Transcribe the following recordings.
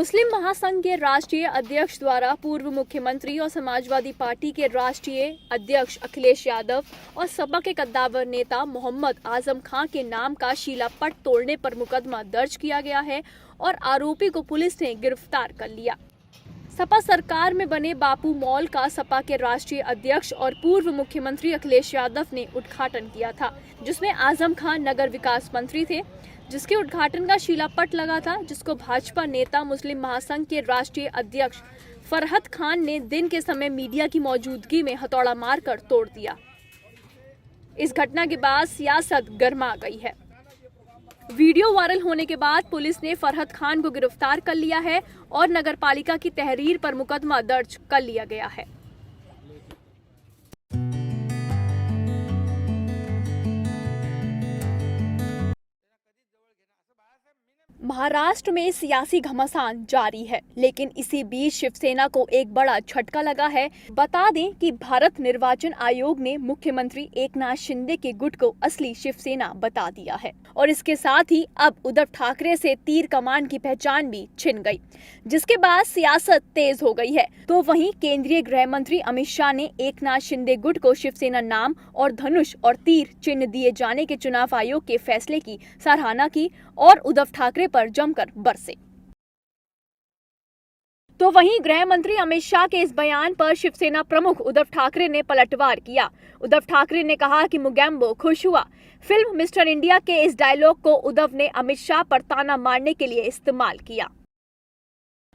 मुस्लिम महासंघ के राष्ट्रीय अध्यक्ष द्वारा पूर्व मुख्यमंत्री और समाजवादी पार्टी के राष्ट्रीय अध्यक्ष अखिलेश यादव और सपा के कद्दावर नेता मोहम्मद आजम खां के नाम का शिलापट तोड़ने पर मुकदमा दर्ज किया गया है और आरोपी को पुलिस ने गिरफ्तार कर लिया। सपा सरकार में बने बापू मॉल का सपा के राष्ट्रीय अध्यक्ष और पूर्व मुख्यमंत्री अखिलेश यादव ने उद्घाटन किया था, जिसमें आजम खान नगर विकास मंत्री थे, जिसके उद्घाटन का शिलापट लगा था, जिसको भाजपा नेता मुस्लिम महासंघ के राष्ट्रीय अध्यक्ष फरहत खान ने दिन के समय मीडिया की मौजूदगी में हथौड़ा मारकर तोड़ दिया। इस घटना के बाद सियासत गर्मा गई है। वीडियो वायरल होने के बाद पुलिस ने फरहत खान को गिरफ्तार कर लिया है और नगरपालिका की तहरीर पर मुकदमा दर्ज कर लिया गया है। महाराष्ट्र में सियासी घमासान जारी है, लेकिन इसी बीच शिवसेना को एक बड़ा झटका लगा है। बता दें कि भारत निर्वाचन आयोग ने मुख्यमंत्री एकनाथ शिंदे के गुट को असली शिवसेना बता दिया है और इसके साथ ही अब उद्धव ठाकरे से तीर कमान की पहचान भी छिन गई, जिसके बाद सियासत तेज हो गई है। तो वहीं केंद्रीय गृह मंत्री अमित शाह ने एकनाथ शिंदे गुट को शिवसेना नाम और धनुष और तीर चिन्ह दिए जाने के चुनाव आयोग के फैसले की सराहना की और उद्धव ठाकरे पर जमकर बरसे। तो वहीं गृह मंत्री अमित शाह के इस बयान पर शिवसेना प्रमुख उद्धव ठाकरे ने पलटवार किया। उद्धव ठाकरे ने कहा कि मुगैम्बो खुश हुआ। फिल्म मिस्टर इंडिया के इस डायलॉग को उद्धव ने अमित शाह पर ताना मारने के लिए इस्तेमाल किया।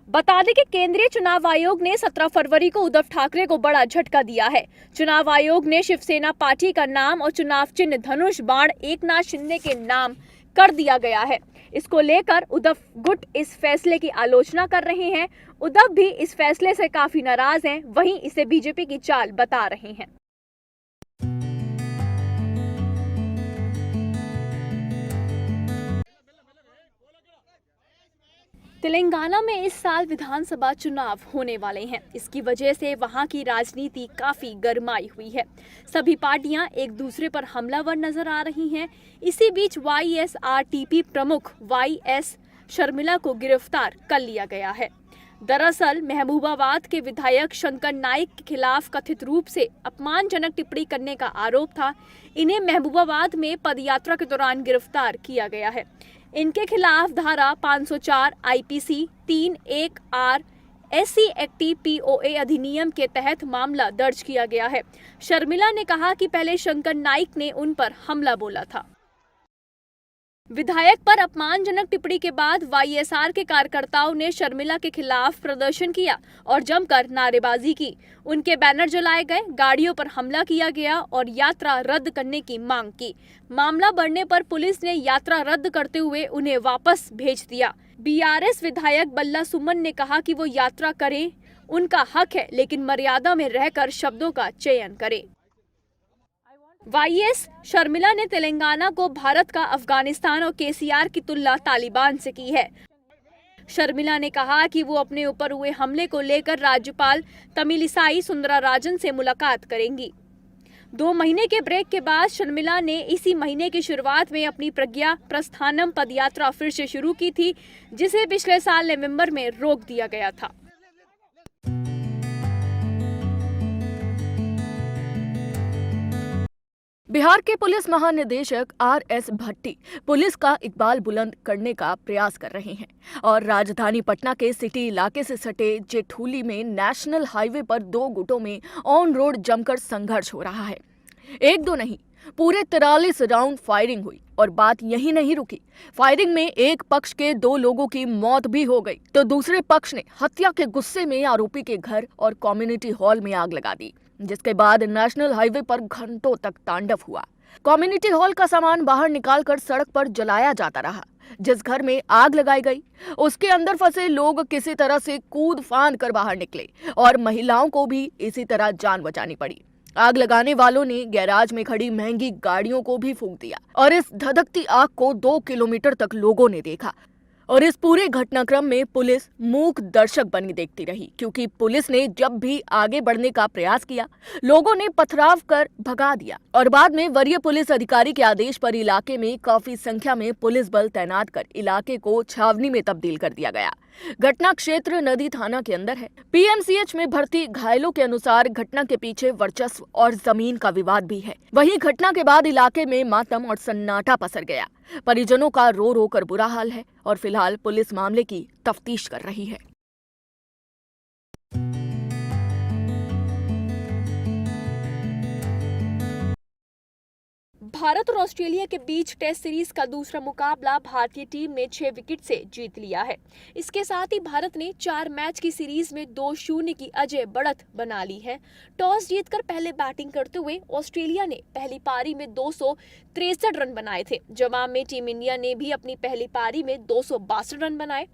बता दें कि केंद्रीय चुनाव आयोग ने 17 फरवरी को उद्धव ठाकरे को बड़ा झटका दिया है। चुनाव आयोग ने शिवसेना पार्टी का नाम और चुनाव चिन्ह धनुष बाण एकनाथ शिंदे के नाम कर दिया गया है। इसको लेकर उद्धव गुट इस फैसले की आलोचना कर रहे हैं। उद्धव भी इस फैसले से काफी नाराज हैं, वहीं इसे बीजेपी की चाल बता रहे हैं। तेलंगाना में इस साल विधानसभा चुनाव होने वाले हैं। इसकी वजह से वहां की राजनीति काफी गरमाई हुई है। सभी पार्टियां एक दूसरे पर हमलावर नजर आ रही हैं। इसी बीच वाईएसआरटीपी प्रमुख वाईएस शर्मिला को गिरफ्तार कर लिया गया है। दरअसल महबूबाबाद के विधायक शंकर नाइक के खिलाफ कथित रूप से अपमानजनक टिप्पणी करने का आरोप था। इन्हें महबूबाबाद में पदयात्रा के दौरान गिरफ्तार किया गया है। इनके खिलाफ धारा 504 IPC 31R SC active POA अधिनियम के तहत मामला दर्ज किया गया है। शर्मिला ने कहा कि पहले शंकर नाइक ने उन पर हमला बोला था। विधायक पर अपमानजनक टिप्पणी के बाद वाईएसआर के कार्यकर्ताओं ने शर्मिला के खिलाफ प्रदर्शन किया और जमकर नारेबाजी की। उनके बैनर जलाए गए, गाड़ियों पर हमला किया गया और यात्रा रद्द करने की मांग की। मामला बढ़ने पर पुलिस ने यात्रा रद्द करते हुए उन्हें वापस भेज दिया। बीआरएस विधायक बल्ला सुमन ने कहा कि वो यात्रा करें, उनका हक है, लेकिन मर्यादा में रहकर शब्दों का चयन करें। वाईएस शर्मिला ने तेलंगाना को भारत का अफगानिस्तान और केसीआर की तुलना तालिबान से की है। शर्मिला ने कहा कि वो अपने ऊपर हुए हमले को लेकर राज्यपाल तमिलिसाई सुंदराराजन से मुलाकात करेंगी। 2 महीने के ब्रेक के बाद शर्मिला ने इसी महीने की शुरुआत में अपनी प्रज्ञा प्रस्थानम पदयात्रा फिर से शुरू की थी, जिसे पिछले साल नवंबर में रोक दिया गया था। बिहार के पुलिस महानिदेशक RS भट्टी पुलिस का इकबाल बुलंद करने का प्रयास कर रहे हैं और राजधानी पटना के सिटी इलाके से सटे जेठूली में नेशनल हाईवे पर 2 गुटों में ऑन रोड जमकर संघर्ष हो रहा है। एक दो नहीं, पूरे 43 राउंड फायरिंग हुई और बात यही नहीं रुकी। फायरिंग में एक पक्ष के 2 लोगों की मौत भी हो गई, तो दूसरे पक्ष ने हत्या के गुस्से में आरोपी के घर और कम्युनिटी हॉल में आग लगा दी, जिसके बाद नेशनल हाईवे पर घंटों तक तांडव हुआ। कम्युनिटी हॉल का सामान बाहर निकालकर सड़क पर जलाया जाता रहा। जिस घर में आग लगाई गई उसके अंदर फंसे लोग किसी तरह से कूद फांद कर बाहर निकले और महिलाओं को भी इसी तरह जान बचानी पड़ी। आग लगाने वालों ने गैराज में खड़ी महंगी गाड़ियों को भी फूंक दिया और इस धधकती आग को 2 किलोमीटर तक लोगों ने देखा और इस पूरे घटनाक्रम में पुलिस मूक दर्शक बनी देखती रही, क्योंकि पुलिस ने जब भी आगे बढ़ने का प्रयास किया, लोगों ने पथराव कर भगा दिया और बाद में वरीय पुलिस अधिकारी के आदेश पर इलाके में काफी संख्या में पुलिस बल तैनात कर इलाके को छावनी में तब्दील कर दिया गया। घटना क्षेत्र नदी थाना के अंदर है। पीएमसीएच में भर्ती घायलों के अनुसार घटना के पीछे वर्चस्व और जमीन का विवाद भी है। वहीं घटना के बाद इलाके में मातम और सन्नाटा पसर गया। परिजनों का रो रो कर बुरा हाल है और फिलहाल पुलिस मामले की तफ्तीश कर रही है। भारत और ऑस्ट्रेलिया के बीच टेस्ट सीरीज का दूसरा मुकाबला भारतीय टीम ने 6 विकेट से जीत लिया है। इसके साथ ही भारत ने 4 मैच की सीरीज में 2-0 की अजय बढ़त बना ली है। टॉस जीतकर पहले बैटिंग करते हुए ऑस्ट्रेलिया ने पहली पारी में 263 रन बनाए थे। जवाब में टीम इंडिया ने भी अपनी पहली पारी में 262 रन बनाए।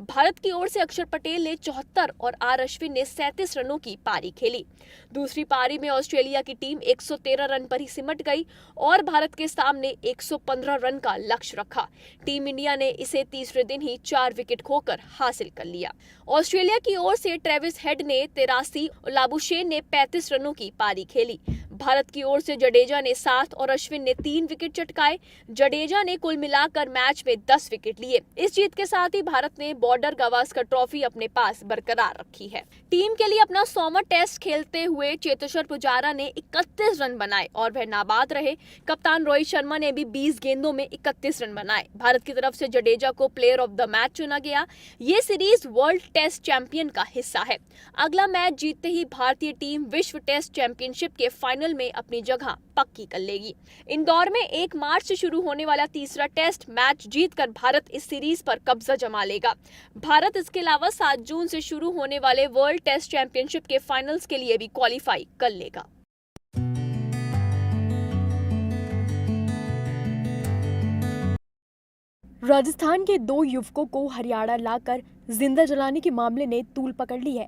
भारत की ओर से अक्षर पटेल ने 74 और आर अश्विन ने 37 रनों की पारी खेली। दूसरी पारी में ऑस्ट्रेलिया की टीम 113 रन पर ही सिमट गई और भारत के सामने 115 रन का लक्ष्य रखा। टीम इंडिया ने इसे तीसरे दिन ही 4 विकेट खोकर हासिल कर लिया। ऑस्ट्रेलिया की ओर से ट्रेविस हेड ने 83 और लाबुशेन ने 35 रनों की पारी खेली। भारत की ओर से जडेजा ने 7 और अश्विन ने 3 विकेट चटकाए। जडेजा ने कुल मिलाकर मैच में 10 विकेट लिए। इस जीत के साथ ही भारत ने बॉर्डर गावस्कर ट्रॉफी अपने पास बरकरार रखी है। टीम के लिए अपना 100वां टेस्ट खेलते हुए चेतेश्वर पुजारा ने 31 रन बनाए और वह नाबाद रहे। कप्तान रोहित शर्मा ने भी 20 गेंदों में 31 रन बनाए। भारत की तरफ से जडेजा को प्लेयर ऑफ द मैच चुना गया। ये सीरीज वर्ल्ड टेस्ट चैंपियन का हिस्सा है। अगला मैच जीतते ही भारतीय टीम विश्व टेस्ट चैंपियनशिप के फाइनल में अपनी जगह पक्की कर लेगी। इंदौर में 1 मार्च से शुरू होने वाला तीसरा टेस्ट मैच जीतकर भारत इस सीरीज पर कब्जा जमा लेगा। भारत इसके अलावा 7 जून से शुरू होने वाले वर्ल्ड टेस्ट चैंपियनशिप के फाइनल्स के लिए भी क्वालिफाई कर लेगा। राजस्थान के 2 युवकों को हरियाणा लाकर जिंदा जलाने के मामले ने तूल पकड़ ली है।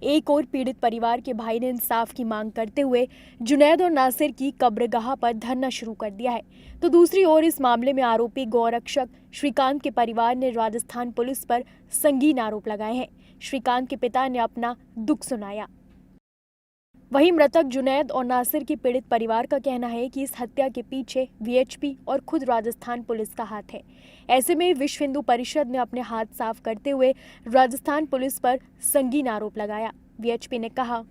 एक और पीड़ित परिवार के भाई ने इंसाफ की मांग करते हुए जुनैद और नासिर की कब्रगाह पर धरना शुरू कर दिया है, तो दूसरी ओर इस मामले में आरोपी गौरक्षक श्रीकांत के परिवार ने राजस्थान पुलिस पर संगीन आरोप लगाए हैं। श्रीकांत के पिता ने अपना दुख सुनाया। वहीं मृतक जुनैद और नासिर के पीड़ित परिवार का कहना है कि इस हत्या के पीछे वीएचपी और खुद राजस्थान पुलिस का हाथ है। ऐसे में विश्व हिंदू परिषद ने अपने हाथ साफ करते हुए राजस्थान पुलिस पर संगीन आरोप लगाया। वीएचपी ने कहा,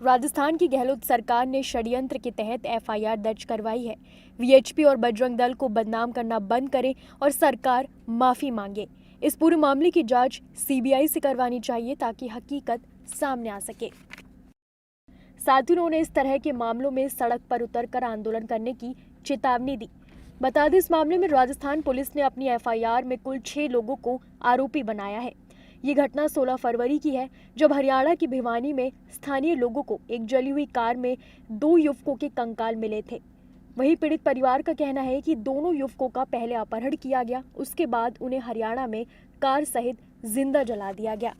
राजस्थान की गहलोत सरकार ने षड्यंत्र के तहत एफआईआर दर्ज करवाई है। वीएचपी और बजरंग दल को बदनाम करना बंद करे और सरकार माफी मांगे। इस पूरे मामले की जांच सीबीआई से करवानी चाहिए ताकि हकीकत सामने आ सके। साथ ही उन्होंने इस तरह के मामलों में सड़क पर उतरकर आंदोलन करने की चेतावनी दी। बता दें, इस मामले में राजस्थान पुलिस ने अपनी एफआईआर में कुल 6 लोगों को आरोपी बनाया है। ये घटना 16 फरवरी की है, जब हरियाणा की भिवानी में स्थानीय लोगों को एक जली हुई कार में 2 युवकों के कंकाल मिले थे। वहीं पीड़ित परिवार का कहना है कि दोनों युवकों का पहले अपहरण किया गया, उसके बाद उन्हें हरियाणा में कार सहित जिंदा जला दिया गया।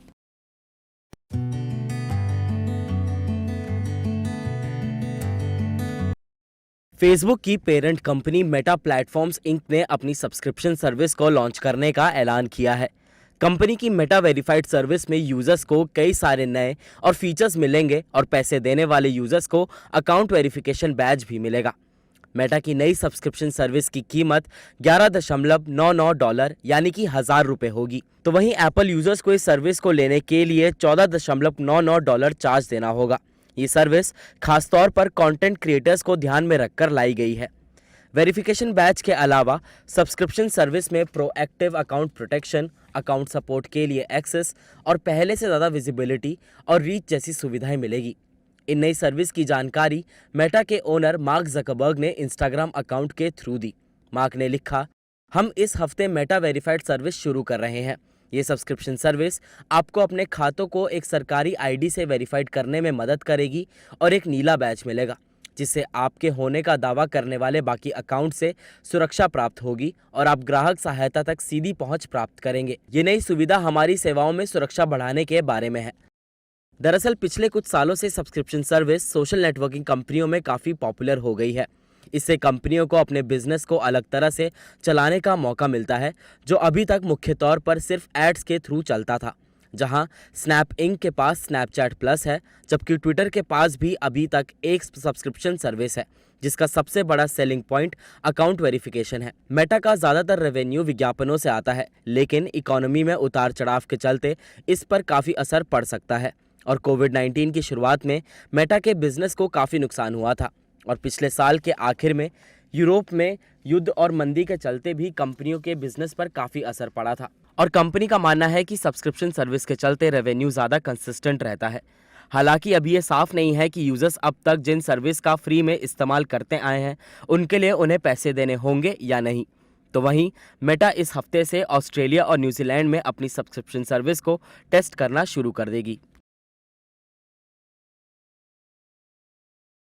फेसबुक की parent company Meta platforms Inc ने अपनी सब्सक्रिप्शन सर्विस को लॉन्च करने का ऐलान किया है। कंपनी की मेटा वेरीफाइड सर्विस में यूजर्स को कई सारे नए और फीचर्स मिलेंगे और पैसे देने वाले यूजर्स को अकाउंट वेरिफिकेशन बैज भी मिलेगा। मेटा की नई सब्सक्रिप्शन सर्विस की कीमत $11.99 यानी कि ₹1000 होगी। तो वहीं एप्पल यूजर्स को इस सर्विस को लेने के लिए $14.99 चार्ज देना होगा। ये सर्विस खासतौर पर कंटेंट क्रिएटर्स को ध्यान में रखकर लाई गई है। वेरिफिकेशन बैच के अलावा सब्सक्रिप्शन सर्विस में proactive account protection, account support के लिए एक्सेस और पहले से ज़्यादा विजिबिलिटी और रीच जैसी सुविधाएं मिलेगी। इन नई सर्विस की जानकारी मेटा के ओनर मार्क जकरबर्ग ने इंस्टाग्राम अकाउंट के थ्रू दी। मार्क ने लिखा, हम इस हफ्ते मेटा वेरीफाइड सर्विस शुरू कर रहे हैं। ये सब्सक्रिप्शन सर्विस आपको अपने खातों को एक सरकारी आईडी से वेरीफाइड करने में मदद करेगी और एक नीला बैच मिलेगा, जिससे आपके होने का दावा करने वाले बाकी अकाउंट से सुरक्षा प्राप्त होगी और आप ग्राहक सहायता तक सीधी पहुंच प्राप्त करेंगे। ये नई सुविधा हमारी सेवाओं में सुरक्षा बढ़ाने के बारे में है। दरअसल पिछले कुछ सालों से सब्सक्रिप्शन सर्विस सोशल नेटवर्किंग कंपनियों में काफ़ी पॉपुलर हो गई है। इससे कंपनियों को अपने बिजनेस को अलग तरह से चलाने का मौका मिलता है, जो अभी तक मुख्य तौर पर सिर्फ एड्स के थ्रू चलता था। जहां स्नैप इंक के पास स्नैपचैट प्लस है, जबकि ट्विटर के पास भी अभी तक एक सब्सक्रिप्शन सर्विस है, जिसका सबसे बड़ा सेलिंग पॉइंट अकाउंट वेरिफिकेशन है। मेटा का ज़्यादातर रेवेन्यू विज्ञापनों से आता है, लेकिन इकोनॉमी में उतार चढ़ाव के चलते इस पर काफ़ी असर पड़ सकता है और कोविड-19 की शुरुआत में मेटा के बिजनेस को काफ़ी नुकसान हुआ था और पिछले साल के आखिर में यूरोप में युद्ध और मंदी के चलते भी कंपनियों के बिजनेस पर काफ़ी असर पड़ा था और कंपनी का मानना है कि सब्सक्रिप्शन सर्विस के चलते रेवेन्यू ज़्यादा कंसिस्टेंट रहता है। हालांकि अभी ये साफ नहीं है कि यूजर्स अब तक जिन सर्विस का फ्री में इस्तेमाल करते आए हैं उनके लिए उन्हें पैसे देने होंगे या नहीं। तो वहीं मेटा इस हफ्ते से ऑस्ट्रेलिया और न्यूजीलैंड में अपनी सब्सक्रिप्शन सर्विस को टेस्ट करना शुरू कर देगी।